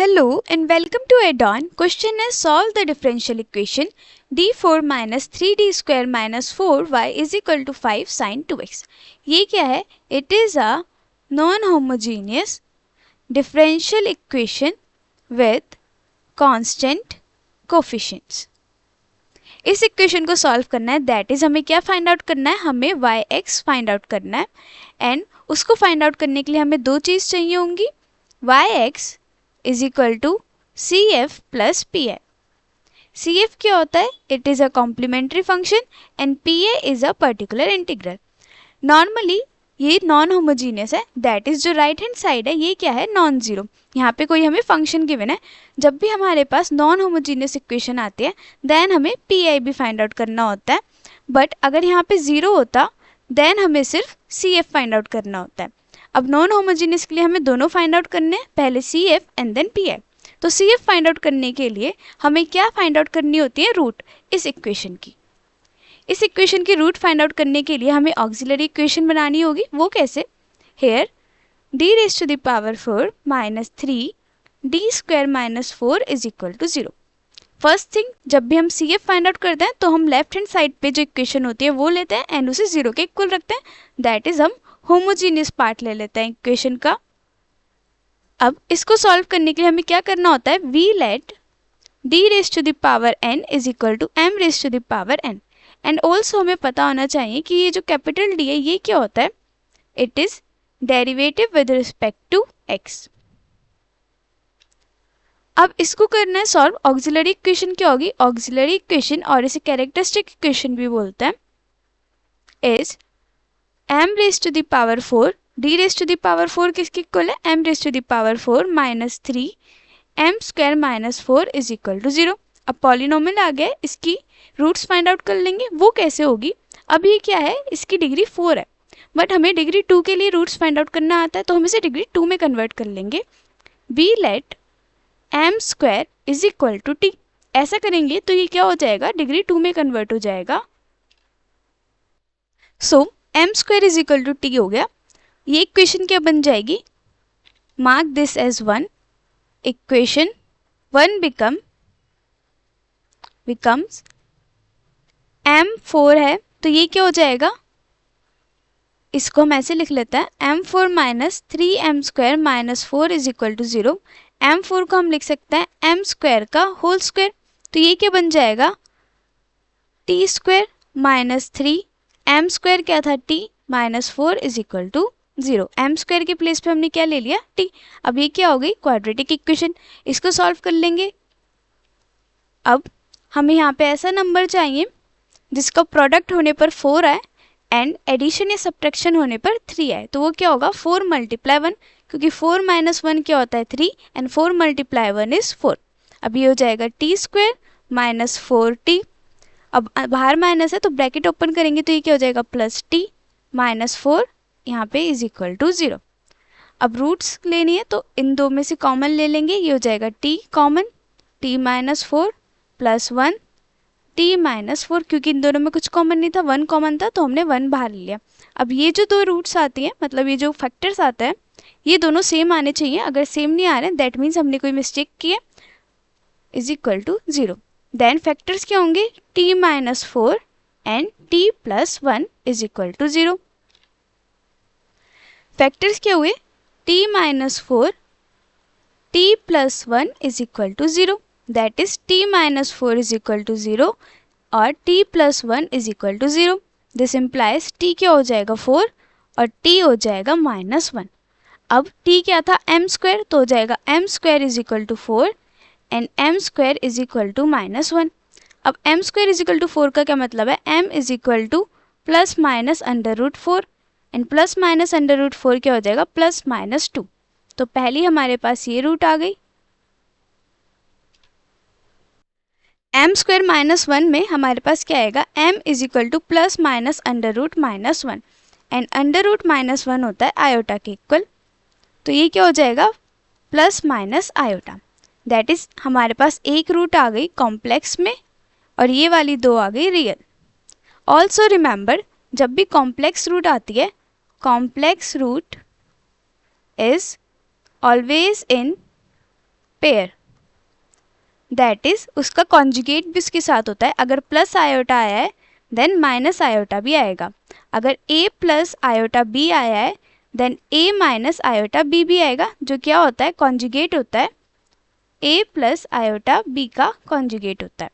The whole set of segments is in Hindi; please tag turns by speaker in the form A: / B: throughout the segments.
A: Hello and welcome to Add-on. Question is solve the differential equation d4 minus 3d square minus 4y is equal to 5 sin 2x. ये क्या है? It is a non-homogeneous differential equation with constant coefficients. इस इक्वेशन को सॉल्व करना है, दैट इज हमें क्या फाइंड आउट करना है, हमें वाई एक्स फाइंड आउट करना है. एंड उसको फाइंड आउट करने के लिए हमें दो चीज़ चाहिए होंगी. Y X is equal to C F plus P I. C F क्या होता है? It is a complementary function and P A is a particular integral. Normally ये नॉन होमोजीनियस है, दैट इज़ जो राइट हैंड साइड है ये क्या है, नॉन जीरो. यहाँ पे कोई हमें फंक्शन गिवन है. जब भी हमारे पास नॉन होमोजीनियस इक्वेशन आती है देन हमें पी आई भी फाइंड आउट करना होता है. बट अगर यहाँ पे ज़ीरो होता देन हमें सिर्फ सी एफ फाइंड आउट करना होता है. अब नॉन होमोजीनियस के लिए हमें दोनों फाइंड आउट करने हैं, पहले C F and then P I. तो सी एफ फाइंड आउट करने के लिए हमें क्या फाइंड आउट करनी होती है, रूट इस इक्वेशन की. इस इक्वेशन की रूट फाइंड आउट करने के लिए हमें ऑक्सिलरी इक्वेशन बनानी होगी. वो कैसे? Here d raise to the power 4 minus 3 d square minus 4 is equal to 0. First thing, जब भी हम सी एफ फाइंड आउट करते हैं तो हम लेफ्ट हैंड साइड पे जो इक्वेशन होती है वो लेते हैं एंड उसे 0 के इक्वल रखते हैं. दैट इज हम होमोजीनियस पार्ट ले लेते हैं इक्वेशन का. अब इसको सॉल्व करने के लिए हमें क्या करना होता है, we let d raise to the power n is equal to m raise to the power n. And also हमें पता होना चाहिए कि ये जो कैपिटल डी है ये क्या होता है, it is derivative with respect to x. अब इसको करना है सॉल्व. ऑक्सिलरी इक्वेशन क्या होगी, ऑक्सिलरी इक्वेशन और इसे कैरेक्टरिस्टिक इक्वेशन भी बोलते हैं, is m raise to the power 4 d raise to the power 4 किसके इक्वल है, m raise to the power 4 minus 3 m square minus 4 is equal to 0. अब पॉलिनोमियल आ गया, इसकी रूट्स फाइंड आउट कर लेंगे. वो कैसे होगी, अब ये क्या है, इसकी डिग्री 4 है बट हमें डिग्री 2 के लिए रूट्स फाइंड आउट करना आता है तो हम इसे डिग्री 2 में कन्वर्ट कर लेंगे. We let m square is equal to t. ऐसा करेंगे तो ये क्या हो जाएगा, डिग्री 2 में कन्वर्ट हो जाएगा. So m square is equal to t हो गया. ये इक्वेशन क्या बन जाएगी, mark this as 1. Equation 1 becomes m4 है तो ये क्या हो जाएगा, इसको हम ऐसे लिख लेते हैं, m4 minus 3m square minus 4 is equal to 0. m4 को हम लिख सकते हैं m स्क्वायर का होल स्क्वायर. तो ये क्या बन जाएगा, t square minus 3 m square क्या था t minus 4 is equal to 0. m square के प्लेस पे हमने क्या ले लिया, t. अब ये क्या हो गई, क्वाड्रेटिक इक्वेशन. इसको सॉल्व कर लेंगे. अब हमें यहाँ पे ऐसा नंबर चाहिए जिसका प्रोडक्ट होने पर 4 आए एंड एडिशन या सब्ट्रैक्शन होने पर 3 आए. तो वो क्या होगा, 4 मल्टीप्लाई 1, क्योंकि 4 माइनस 1 क्या होता है 3 एंड 4 मल्टीप्लाई 1 इज 4. अब ये हो जाएगा टी स्क्वायर माइनस 4t. अब बाहर माइनस है तो ब्रैकेट ओपन करेंगे तो ये क्या हो जाएगा, प्लस टी माइनस 4 यहाँ पे इज इक्वल टू 0. अब रूट्स लेनी है तो इन दो में से कॉमन ले लेंगे, ये हो जाएगा t common, t minus 4 plus 1 t minus 4. क्योंकि इन दोनों में कुछ कॉमन नहीं था, 1 कॉमन था तो हमने 1 बाहर लिया. अब ये जो दो रूट्स आती हैं, मतलब ये जो फैक्टर्स आता है ये दोनों सेम आने चाहिए. अगर सेम नहीं आ रहे दैट मीन्स हमने कोई मिस्टेक की है, is equal to 0. Then factors क्या होंगे, t minus 4 and t plus 1 is equal to 0. Factors क्या हुए, t minus 4 t plus 1 is equal to 0. That is t minus 4 is equal to 0 और t plus 1 is equal to 0. This implies t क्या हो जाएगा 4 और t हो जाएगा माइनस 1. अब t क्या था, m स्क्वायर, तो हो जाएगा m square is equal to 4 and m square is equal to minus 1. अब m square is equal to 4 का क्या मतलब है, m is equal to plus minus under root 4 and plus minus under root 4 क्या हो जाएगा, प्लस माइनस 2. तो पहली हमारे पास ये रूट आ गई. m स्क्वायर माइनस 1 में हमारे पास क्या आएगा, m is equal to plus minus under root minus 1 and under root minus 1 होता है आयोटा के इक्वल. तो ये क्या हो जाएगा, plus minus iota. That is हमारे पास एक रूट आ गई कॉम्प्लेक्स में और ये वाली दो आ गई रियल. ऑल्सो रिमेंबर, जब भी कॉम्प्लेक्स रूट आती है, complex root is always in pair, that is उसका कॉन्जुगेट भी उसके साथ होता है। अगर प्लस आयोटा आया है देन माइनस आयोटा भी आएगा। अगर a प्लस आयोटा b आया है then a minus iota b भी आएगा, जो क्या होता है, कॉन्जुगेट होता है। a प्लस आयोटा b का कॉन्जुगेट होता है।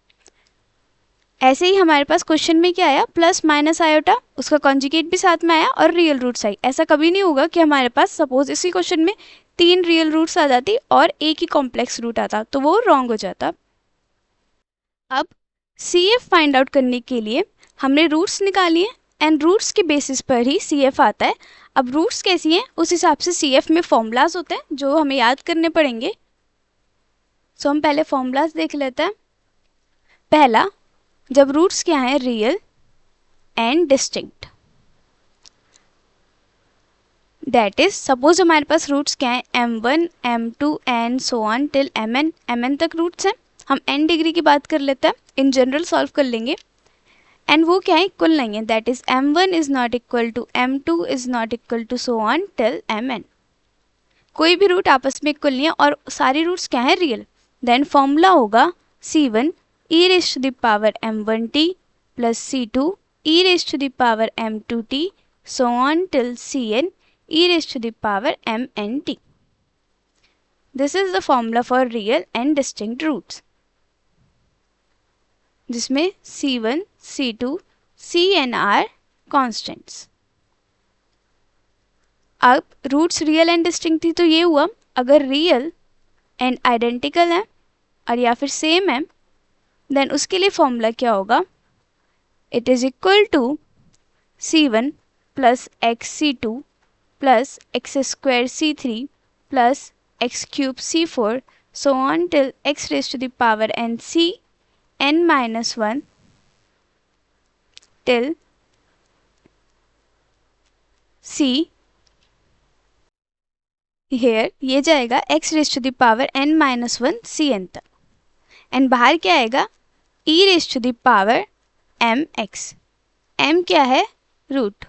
A: ऐसे ही हमारे पास क्वेश्चन में क्या आया, प्लस माइनस आयोटा, उसका कॉन्जुगेट भी साथ में आया और रियल रूट्स आई। ऐसा कभी नहीं होगा कि हमारे पास सपोज इसी क्वेश्चन में 3 रियल रूट्स आ जाती और एक ही कॉम्प्लेक्स रूट आता, तो वो रॉन्ग हो जाता। अब CF फाइंड आउट करने के लिए हमने रूट्स निकाली है एंड रूट्स के बेसिस पर ही CF आता है। अब रूट्स कैसी हैं उस हिसाब से CF में फॉर्मूलाज होते हैं जो हमें याद करने पड़ेंगे। सो हम पहले फॉर्मूलाज देख लेते हैं। पहला, जब रूट्स क्या हैं, real and distinct, that is suppose हमारे पास रूट्स क्या हैं, m1 m2 and so on till mn तक रूट्स हैं। हम n डिग्री की बात कर लेते हैं, इन जनरल सॉल्व कर लेंगे। एंड वो क्या है, इक्वल नहीं है, that is m1 is not equal to m2 is not equal to so on till mn। कोई भी रूट आपस में इक्वल नहीं है और सारी रूट्स क्या है, रियल। देन फॉर्मूला होगा c1 e raise to the power m1t plus c2 e raise to the power m2t so on till cn e raised to the power mnt. This is the formula for real and distinct roots, जिसमें c1, c2, cn are constants. अब रूट्स रियल एंड डिस्टिंक्ट थी तो ये हुआ। अगर रियल एंड आइडेंटिकल है और या फिर सेम है देन उसके लिए फॉर्मूला क्या होगा, it is equal to c1 plus X c2 plus X square c3 plus X cube c4 so on till x raised to the power n c n minus 1 till c here ये जाएगा x raised to the power n minus 1 cn तक एंड बाहर क्या आएगा, e raised to the power mx। m क्या है, रूट।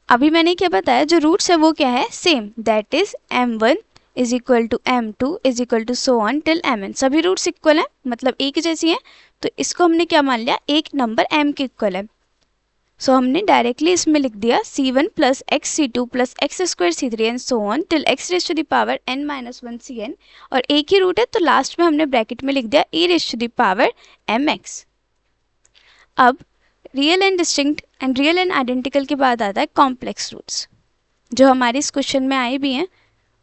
A: अभी मैंने क्या बताया, जो रूट्स है वो क्या है, same, that is m1 is equal to m2 is equal to so on till mn। सभी रूट्स इक्वल हैं, मतलब एक जैसी हैं, तो इसको हमने क्या मान लिया, एक नंबर m के इक्वल है। सो हमने डायरेक्टली इसमें लिख दिया c1 plus X c2 plus X square c3 and so on till x raise to the power n minus 1 cn, और एक ही रूट है तो लास्ट में हमने ब्रैकेट में लिख दिया e raise to the power mx। अब real and distinct and real and identical के बाद आता है कॉम्प्लेक्स रूट्स, जो हमारे इस क्वेश्चन में आए भी हैं।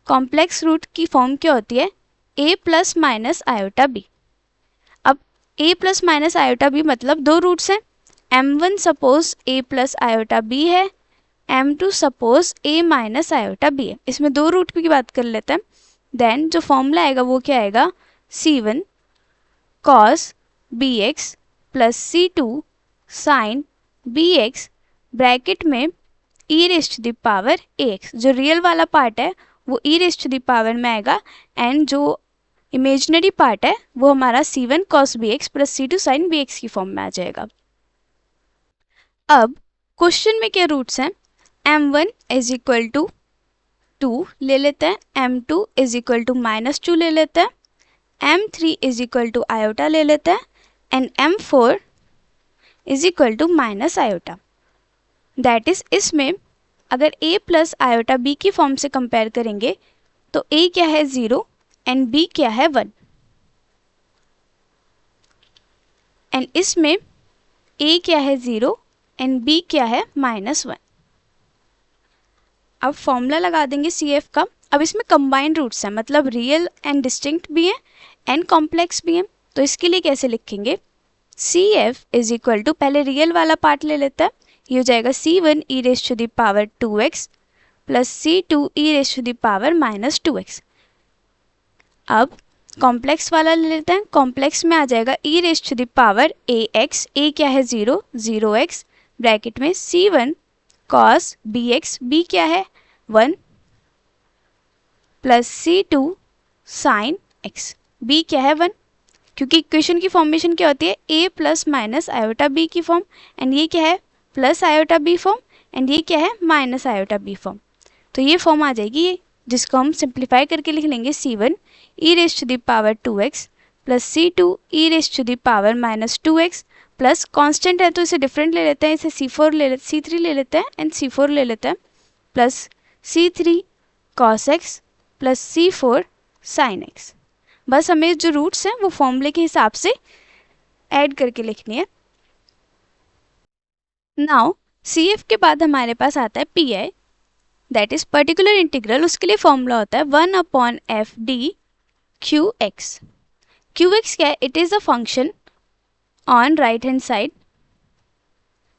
A: कॉम्प्लेक्स रूट की फॉर्म क्या होती है, a plus minus iota b। अब a plus minus iota b मतलब दो रूट्स हैं, m1 suppose a plus iota b है, m2 suppose a minus iota b है। इसमें दो रूट की बात कर लेते हैं। देन जो फॉर्मूला आएगा वो क्या आएगा, c1 cos bx plus c2 sine bx bracket में e raise to the power ax। जो रियल वाला पार्ट है वो e raise to the power में आएगा एंड जो इमेजिनरी पार्ट है वो हमारा c1 cos bx plus c2 sine bx की फॉर्म में आ जाएगा। अब क्वेश्चन में क्या रूट्स हैं, m1 इज इक्वल टू 2 ले लेते हैं, m2 is equal to minus 2 ले लेते हैं, m3 is equal to iota ले लेते हैं and m4 is equal to minus iota. That is इसमें अगर a प्लस आयोटा b की फॉर्म से कंपेयर करेंगे तो a क्या है 0 एंड b क्या है 1, एंड इसमें a क्या है 0 एंड b क्या है माइनस 1। अब फॉर्मूला लगा देंगे CF का। अब इसमें कंबाइंड रूट्स हैं, मतलब रियल एंड डिस्टिंक्ट भी हैं एंड कॉम्प्लेक्स भी हैं। तो इसके लिए कैसे लिखेंगे, CF इज इक्वल टू, पहले रियल वाला पार्ट ले लेता है, ये हो जाएगा c1 e raise to the power 2x plus c2 e raise to the power minus 2x। अब कॉम्प्लेक्स वाला ले लेते हैं, कॉम्प्लेक्स में आ जाएगा e raise to the power ax, a क्या है 0 0x ब्रैकेट में c1 cos bx, b क्या है 1 plus c2 sign x, b क्या है 1, क्योंकि इक्वेशन की फॉर्मेशन क्या होती है, a plus minus iota b की फॉर्म, एंड ये क्या है plus iota b form, and ये क्या है माइनस आयोटा b फॉर्म। तो ये फॉर्म आ जाएगी ये जिसको हम सिंप्लीफाई करके लिख लेंगे C1 e raise to the power 2x plus C2 e raise to the power minus 2x plus constant है तो इसे डिफरेंट ले लेते हैं, इसे C3 ले लेते हैं एंड C4 ले लेते हैं plus C3 cos x plus C4 sin x। बस हमें जो रूट्स हैं वो फॉर्मूले के हिसाब से ऐड करके लिखनी है। नाउ CF के बाद हमारे पास आता है PI that is particular integral. उसके लिए फॉर्मूला होता है 1/f(d) QX। QX क्या है? It is a function on right hand side.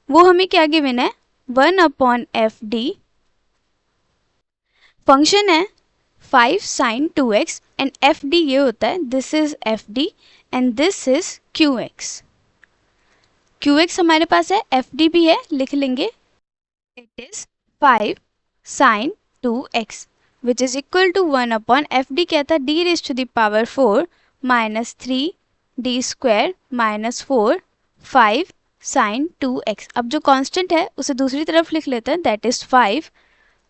A: वो हमें क्या गिवन है? 1/f(d) फंक्शन है 5 sin 2x एंड fd ये होता है, this is fd and this is QX। QX हमारे पास है, fd भी है, लिख लेंगे it is 5 sin 2x which is equal to 1/fd क्या था? d raise to the power 4 minus 3d square minus 4 5 sin 2x। अब जो कांस्टेंट है उसे दूसरी तरफ लिख लेते हैं, that is 5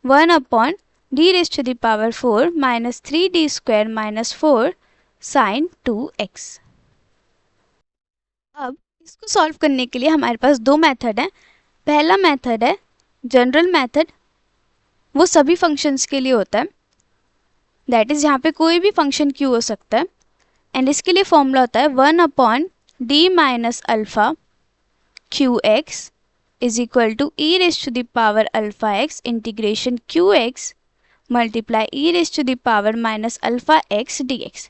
A: 1/d raise to the power 4 minus 3d square minus 4 sin 2x। अब इसको सॉल्व करने के लिए हमारे पास दो मेथड हैं। पहला मेथड है जनरल मेथड, वो सभी फंक्शंस के लिए होता है, दैट इज यहाँ पे कोई भी फंक्शन q हो सकता है एंड इसके लिए फॉर्मूला होता है 1/d minus alpha QX is equal to e raise to the power alpha x integration QX multiply e raise to the power minus alpha x dx।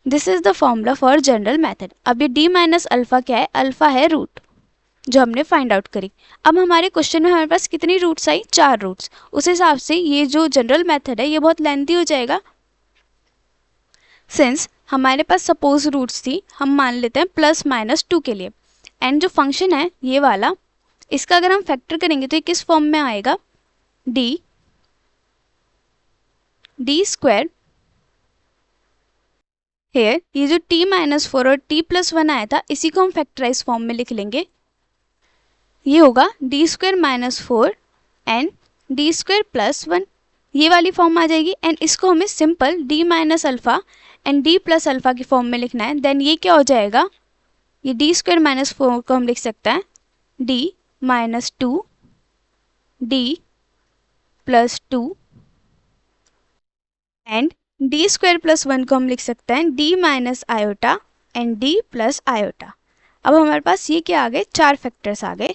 A: This is the formula for general method. अब ये d माइनस अल्फा क्या है? अल्फा है रूट जो हमने फाइंड आउट करी। अब हमारे क्वेश्चन में हमारे पास कितनी रूट्स आई? 4 रूट्स। उस हिसाब से ये जो जनरल मेथड है ये बहुत लेंथी हो जाएगा। सिंस हमारे पास सपोज रूट्स थी, हम मान लेते हैं प्लस माइनस 2 के लिए एंड जो फंक्शन है ये वाला, इसका अगर हम फैक्टर करेंगे तो ये किस फॉर्म में आएगा? डी स्क्वायर हेयर, ये जो t माइनस 4 और t प्लस 1 आया था इसी को हम फैक्टराइज फॉर्म में लिख लेंगे। ये होगा D square minus 4 and D square plus 1, ये वाली फॉर्म आ जाएगी एंड इसको हमें simple d minus alpha and d plus alpha की फॉर्म में लिखना है। देन ये क्या हो जाएगा? ये डी स्क्वायर माइनस 4 को हम लिख सकते हैं d minus 2 d plus 2 and D square plus 1 को हम लिख सकते हैं d minus iota and d plus iota. अब हमारे पास ये क्या आ गए? 4 फैक्टर्स आ गए।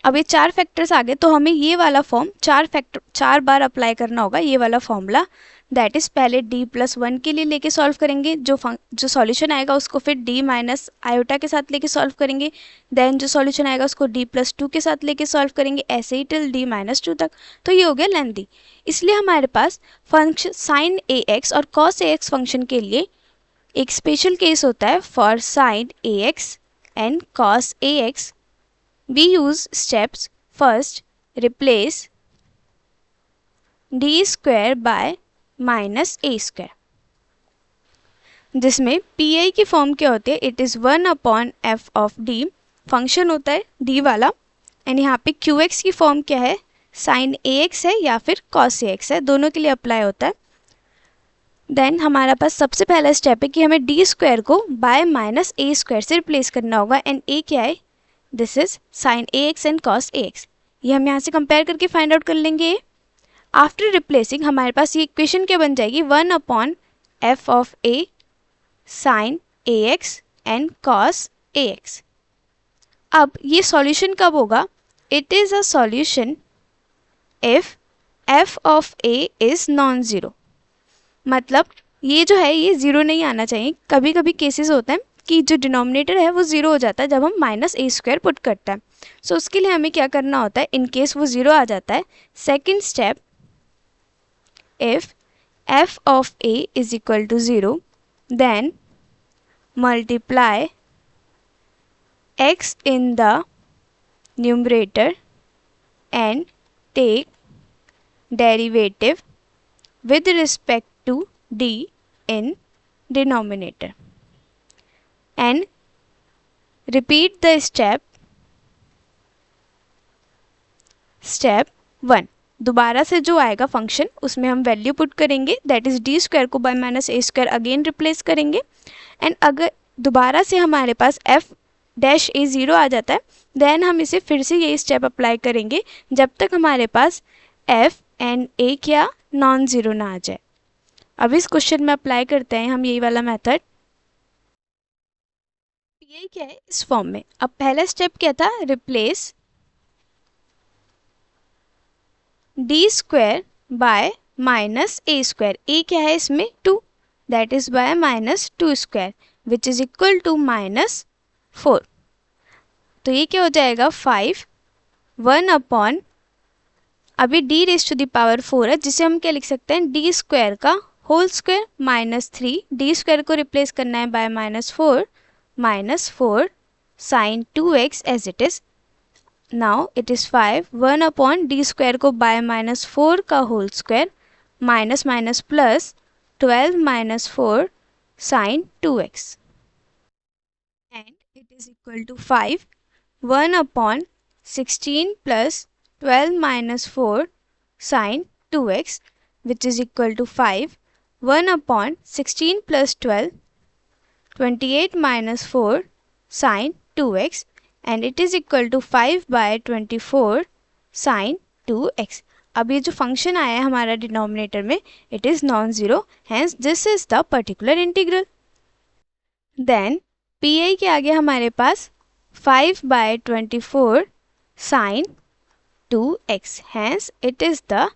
A: अब ये 4 फैक्टर्स आ गए तो हमें ये वाला फॉर्म 4 बार अप्लाई करना होगा, ये वाला फॉर्मूला। दैट इज पहले d प्लस 1 के लिए लेके सॉल्व करेंगे, जो सॉल्यूशन आएगा उसको फिर d माइनस आयोटा के साथ लेके सॉल्व करेंगे, देन जो सॉल्यूशन आएगा उसको d प्लस 2 के साथ लेके सॉल्व करेंगे, ऐसे ही टिल d माइनस 2 तक। तो ये हो गया लेंथी। इसलिए हमारे पास फंक्शन साइन ax और cos ax फंक्शन के लिए एक स्पेशल केस होता है for sine ax and cos ax we use steps. First replace d square by minus a square, जिसमें pi की फॉर्म क्या होती है? It is 1/f of d, function होता है d वाला एंड यहाँ पे qx की फॉर्म क्या है? साइन ax है या फिर cos ax है, दोनों के लिए अप्लाई होता है। देन हमारा पास सबसे पहला स्टेप है कि हमें डी स्क्वायर को बाय माइनस ए स्क्वायर से रिप्लेस करना होगा एंड ए क्या है? This is sine A X and cos A x. ये हम यहाँ से कंपेयर करके फाइंड आउट कर लेंगे। आफ्टर रिप्लेसिंग हमारे पास ये इक्वेशन क्या बन जाएगी? 1/f of A sine A X and cos A X. अब ये सॉल्यूशन कब होगा? It is a solution if f of a is non zero. मतलब ये जो है ये ज़ीरो नहीं आना चाहिए। कभी कभी केसेस होते हैं कि जो डिनोमिनेटर है वो ज़ीरो हो जाता है जब हम माइनस ए स्क्वायर पुट करते हैं। सो उसके लिए हमें क्या करना होता है? इन केस वो ज़ीरो आ जाता है, second step, if f of a is equal to zero then multiply x in the numerator and take derivative with respect to d in denominator and repeat the step 1। दोबारा से जो आएगा फंक्शन उसमें हम वैल्यू पुट करेंगे, दैट इज़ डी स्क्वायर को bye minus A square again replace करेंगे। एंड अगर दोबारा से हमारे पास एफ डैश ए ज़ीरो आ जाता है, देन हम इसे फिर से यही स्टेप अप्लाई करेंगे जब तक हमारे पास एफ एंड ए क्या नॉन ज़ीरो ना आ जाए। अब इस क्वेश्चन में अप्लाई करते हैं हम यही वाला मेथड। ये क्या है इस फॉर्म में। अब पहला स्टेप क्या था, replace D square by minus A square. A क्या है इसमें 2, that is by minus 2 square which is equal to minus 4। तो ये क्या हो जाएगा 5 1 अपॉन, अभी D raise to the power 4 है जिसे हम क्या लिख सकते हैं डी स्क्वायर का whole square minus 3, D square को रिप्लेस करना है by minus 4 sine 2x as it is. Now it is 5 1 upon D square को बाय -4 का whole square minus minus plus 12 -4 sine 2x and it is equal to 5 1 upon 16 plus 12 -4 sine 2x which is equal to 5 1 upon 16 plus 12 28 -4 sine 2x and it is equal to 5 by 24 sine 2x। अब ये जो फंक्शन आया है हमारा डिनोमिनेटर में, it is non zero, hence this is the particular integral. Then P I के आगे हमारे पास 5 by 24 sine 2x, hence it is the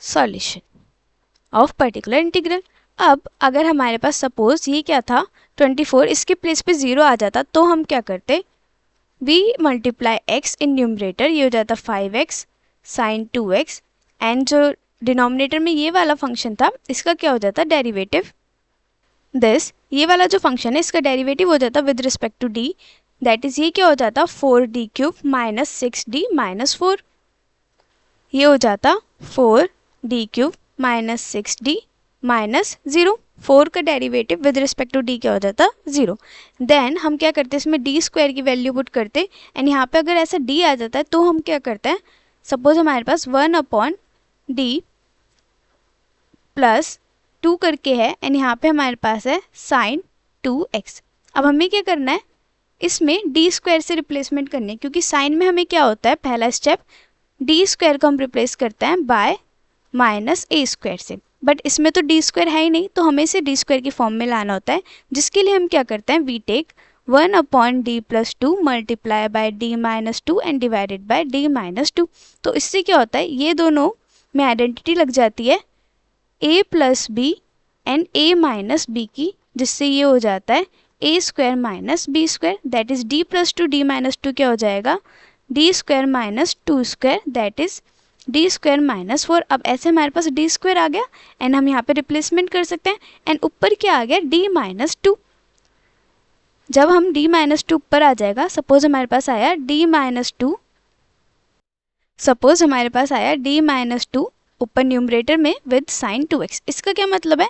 A: solution of particular integral. अब अगर हमारे पास सपोज ये क्या था 24, इसके प्लेस पे 0 आ जाता तो हम क्या करते, we multiply x in numerator, ये हो जाता 5x साइन 2x एंड जो डिनोमिनेटर में ये वाला फंक्शन था इसका क्या हो जाता डेरिवेटिव, दिस ये वाला जो फंक्शन है इसका डेरिवेटिव हो जाता with respect to d, that is ये क्या हो जाता 4d cube minus 6d minus 4, ये हो जाता 4d cube minus 6d minus 0, 4 का derivative with respect to D क्या हो जाता 0। देन हम क्या करते हैं इसमें डी स्क्वायर की वैल्यू पुट करते एंड यहाँ पे अगर ऐसा डी आ जाता है तो हम क्या करते हैं, सपोज हमारे पास 1 अपॉन डी प्लस 2 करके है एंड यहाँ पे हमारे पास है साइन 2x। अब हमें क्या करना है, इसमें डी स्क्वायर से रिप्लेसमेंट करनी है क्योंकि साइन में हमें क्या होता है, पहला स्टेप डी स्क्वायर को हम रिप्लेस करते हैं बाय माइनस ए स्क्वायर से, बट इसमें तो डी स्क्वायर है ही नहीं तो हमें इसे डी स्क्वायर की फॉर्म में लाना होता है, जिसके लिए हम क्या करते हैं we take 1 upon D plus 2 multiply by D minus 2 and divided by D minus 2। तो इससे क्या होता है, ये दोनों में आइडेंटिटी लग जाती है a plus B and a minus B की, जिससे ये हो जाता है a square minus B square, that is d plus 2 D minus 2 क्या हो जाएगा d square minus 2 square, that is D square minus 4। अब ऐसे हमारे पास डी स्क्वायर आ गया एंड हम यहाँ पे रिप्लेसमेंट कर सकते हैं एंड ऊपर क्या आ गया डी माइनस 2। जब हम डी माइनस 2 ऊपर आ जाएगा, सपोज हमारे पास आया डी माइनस 2, सपोज हमारे पास आया डी माइनस 2 ऊपर न्यूमरेटर में विद साइन 2x। इसका क्या मतलब है,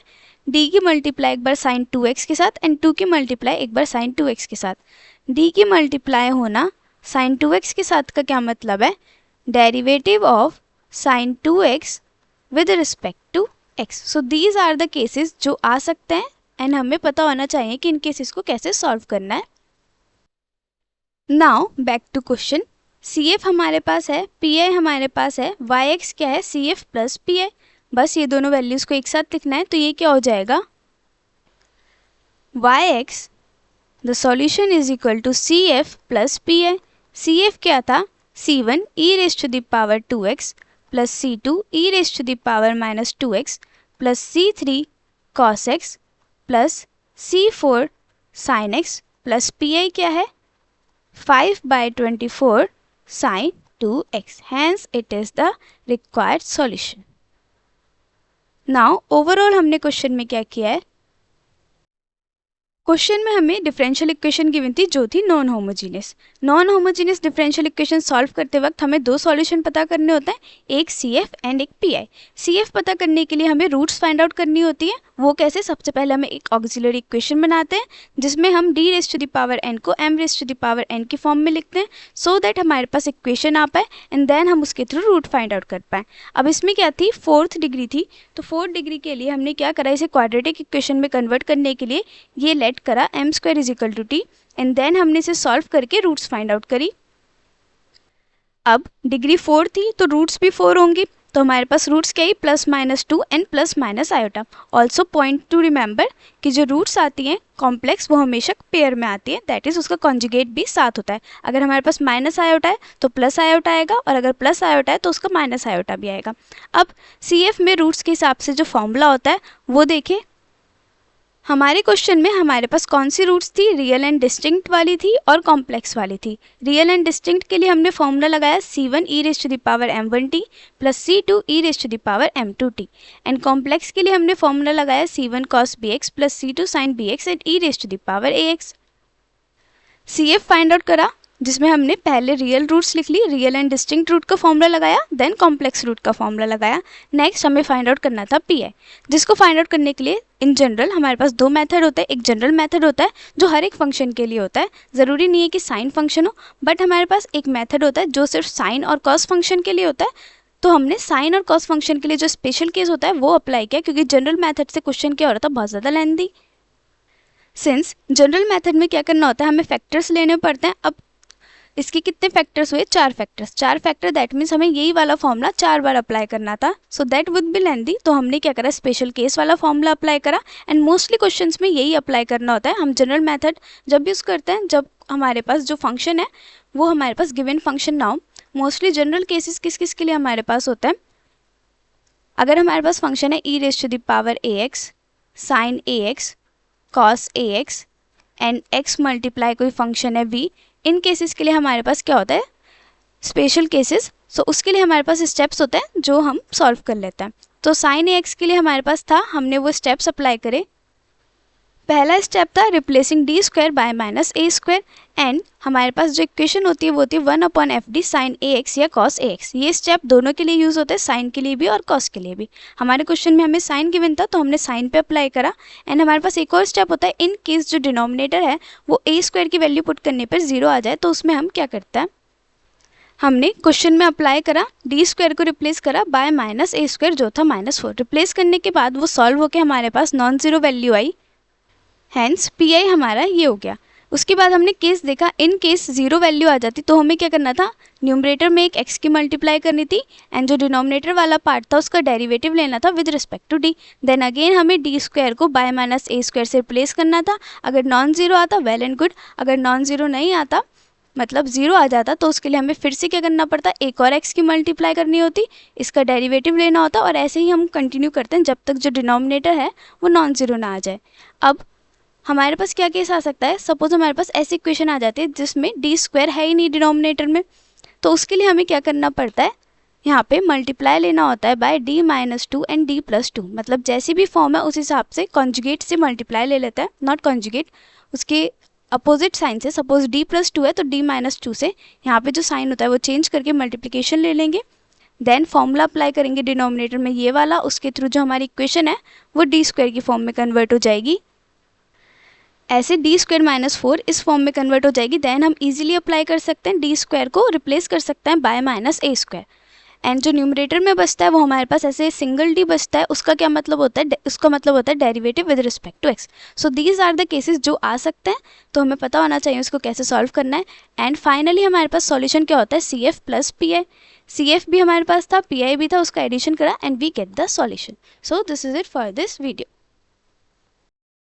A: d की मल्टीप्लाई एक बार साइन 2x के साथ एंड 2 की मल्टीप्लाई एक बार साइन 2x के साथ। d की मल्टीप्लाई होना साइन 2x के साथ का क्या मतलब है, derivative of sine 2x with respect to x। So these are the cases जो आ सकते हैं एंड हमें पता होना चाहिए कि इन केसेस को कैसे सॉल्व करना है। Now back to question, CF हमारे पास है, PI हमारे पास है, YX क्या है CF प्लस PI, बस ये दोनों वैल्यूज को एक साथ लिखना है। तो ये क्या हो जाएगा YX the solution is equal to CF plus PI। CF क्या था C1 e raise to the power 2x plus C2 e raise to the power minus 2x plus C3 cos x plus C4 sin x plus PI क्या है 5 by 24 sin 2x, hence it is the required solution। Now overall हमने क्वेश्चन में क्या किया है, क्वेश्चन में हमें डिफरेंशियल इक्वेशन गिवन थी जो थी non homogeneous differential equation solve करते वक्त हमें दो सॉल्यूशन पता करने होते हैं, एक CF एंड एक PI। CF पता करने के लिए हमें रूट्स फाइंड आउट करनी होती है। वो कैसे? सबसे पहले हमें एक ऑक्सिलरी इक्वेशन बनाते हैं जिसमें हम d⁻n को m⁻n की फॉर्म में लिखते हैं सो दैट हमारे पास इक्वेशन आ पाए एंड देन हम उसके थ्रू रूट फाइंड आउट कर पाएँ। अब इसमें क्या थी? 4th डिग्री थी, तो 4th डिग्री के लिए हमने क्या करा, इसे क्वाड्रेटिक इक्वेशन में कन्वर्ट करने के लिए ये लेट करा m² = t एंड देन हमने इसे सॉल्व करके रूट्स फाइंड आउट करी। अब डिग्री 4 थी तो रूट्स भी 4 होंगी, तो हमारे पास रूट्स क्या है? +-2 and + iota. Also point two remember कि जो रूट्स आती हैं कॉम्प्लेक्स वो हमेशा पेयर में आती है, दैट इज़ उसका कॉन्जुगेट भी साथ होता है। अगर हमारे पास माइनस आयोटा है तो प्लस आयोटा आएगा और अगर प्लस आयोटा है तो उसका माइनस आयोटा भी आएगा। अब CF में रूट्स के हिसाब से जो फॉर्मूला होता है वो देखिए। हमारे क्वेश्चन में हमारे पास कौन सी रूट्स थी? रियल एंड डिस्टिंक्ट वाली थी और कॉम्प्लेक्स वाली थी। रियल एंड डिस्टिंक्ट के लिए हमने फॉर्मूला लगाया C1e⁻m1t + C2e⁻m2t एंड कॉम्प्लेक्स के लिए हमने फॉर्मूला लगाया C1 cos bx + C2 sin bx and e⁻ax। CF find out करा जिसमें हमने पहले रियल रूट्स लिख ली, रियल एंड डिस्टिंक्ट रूट का फॉर्मूला लगाया, देन कॉम्प्लेक्स रूट का फॉर्मूला लगाया। नेक्स्ट हमें फाइंड आउट करना था PI, जिसको फाइंड आउट करने के लिए इन जनरल हमारे पास दो मेथड होते हैं। एक जनरल मेथड होता है जो हर एक फंक्शन के लिए होता है, ज़रूरी नहीं है कि साइन फंक्शन हो, बट हमारे पास एक मेथड होता है जो सिर्फ साइन और कॉस फंक्शन के लिए होता है। तो हमने साइन और कॉस फंक्शन के लिए जो स्पेशल केस होता है वो अप्लाई किया, क्योंकि जनरल मेथड से क्वेश्चन क्या हो रहा था? बहुत ज़्यादा लेंथी। सिंस जनरल मेथड में क्या करना होता है, हमें फैक्टर्स लेने पड़ते हैं। अब इसके कितने फैक्टर्स हुए? 4 फैक्टर, दैट मीन्स हमें यही वाला फॉर्मूला 4 बार अप्लाई करना था, so that would be lengthy. तो हमने क्या करा? स्पेशल केस वाला फॉर्मूला अप्लाई करा एंड मोस्टली क्वेश्चंस में यही अप्लाई करना होता है। हम जनरल मेथड जब यूज़ करते हैं जब हमारे पास जो फंक्शन है वो हमारे पास गिवन फंक्शन ना हो। मोस्टली जनरल केसेस किस किस के लिए हमारे पास होते हैं? अगर हमारे पास फंक्शन है e⁻ax sin ax cos ax and x multiply कोई फंक्शन है v, इन केसेस के लिए हमारे पास क्या होता है? Special cases. सो उसके लिए हमारे पास स्टेप्स होते हैं जो हम सॉल्व कर लेते हैं। तो sin ax के लिए हमारे पास था, हमने वो स्टेप्स अप्लाई करे। पहला स्टेप था replacing d² bye -a² and हमारे पास जो इक्वेशन होती है वो होती है 1/fd sin ax या cos ax। ये स्टेप दोनों के लिए यूज़ होते हैं, साइन के लिए भी और कॉस के लिए भी। हमारे क्वेश्चन में हमें साइन गिवन था तो हमने साइन पे अप्लाई करा एंड हमारे पास एक और स्टेप होता है, इन केस जो डिनोमिनेटर है वो a² की वैल्यू पुट करने पर 0 आ जाए तो उसमें हम क्या करते हैं? हमने क्वेश्चन में अप्लाई करा, d² को रिप्लेस करा बाय -a² जो था -4। रिप्लेस करने के बाद वो सॉल्व होकर हमारे पास नॉन ज़ीरो वैल्यू आई, हैंस PI हमारा ये हो गया। उसके बाद हमने केस देखा, इन केस 0 वैल्यू आ जाती तो हमें क्या करना था? न्यूमरेटर में एक x की मल्टीप्लाई करनी थी एंड जो डिनोमिनेटर वाला पार्ट था उसका डेरिवेटिव लेना था with respect to d। Then again हमें d² को बाय -a² से रिप्लेस करना था। अगर नॉन ज़ीरो आता वेल एंड गुड, अगर नॉन ज़ीरो नहीं आता मतलब 0 आ जाता तो उसके लिए हमें फिर से क्या करना पड़ता? एक और x की मल्टीप्लाई करनी होती, इसका डेरिवेटिव लेना होता और ऐसे ही हम कंटिन्यू करते हैं जब तक जो डिनोमिनेटर है वो नॉन ज़ीरो ना आ जाए। अब हमारे पास क्या केस आ सकता है? सपोज हमारे पास ऐसी इक्वेशन आ जाती है जिसमें d² है ही नहीं डिनोमिनेटर में, तो उसके लिए हमें क्या करना पड़ता है? यहाँ पे मल्टीप्लाई लेना होता है बाय d-2 एंड d+2, मतलब जैसी भी फॉर्म है उस हिसाब से कॉन्जुगेट से मल्टीप्लाई ले लेता है, नॉट कॉन्जुगेट, उसके अपोजिट साइन से। सपोज d+2 है तो d-2 से यहाँ पे जो साइन होता है वो चेंज करके मल्टीप्लिकेशन ले लेंगे, देन फॉर्मूला अप्लाई करेंगे डिनोमिनेटर में ये वाला, उसके थ्रू जो हमारी इक्वेशन है वो d² की फॉर्म में कन्वर्ट हो जाएगी। ऐसे d² - 4 इस फॉर्म में कन्वर्ट हो जाएगी। देन हम इजीली अप्लाई कर सकते हैं, d² को रिप्लेस कर सकते हैं बाय -a² एंड जो न्यूमरेटर में बचता है वो हमारे पास ऐसे सिंगल d बचता है। उसका क्या मतलब होता है? उसका मतलब होता है derivative with respect to x। So these are the cases जो आ सकते हैं, तो हमें पता होना चाहिए उसको कैसे सॉल्व करना है। एंड फाइनली हमारे पास सॉल्यूशन क्या होता है? CF + PI। CF भी हमारे पास था, PI भी था, उसका एडिशन करा and we get the solution. So this is it for this video.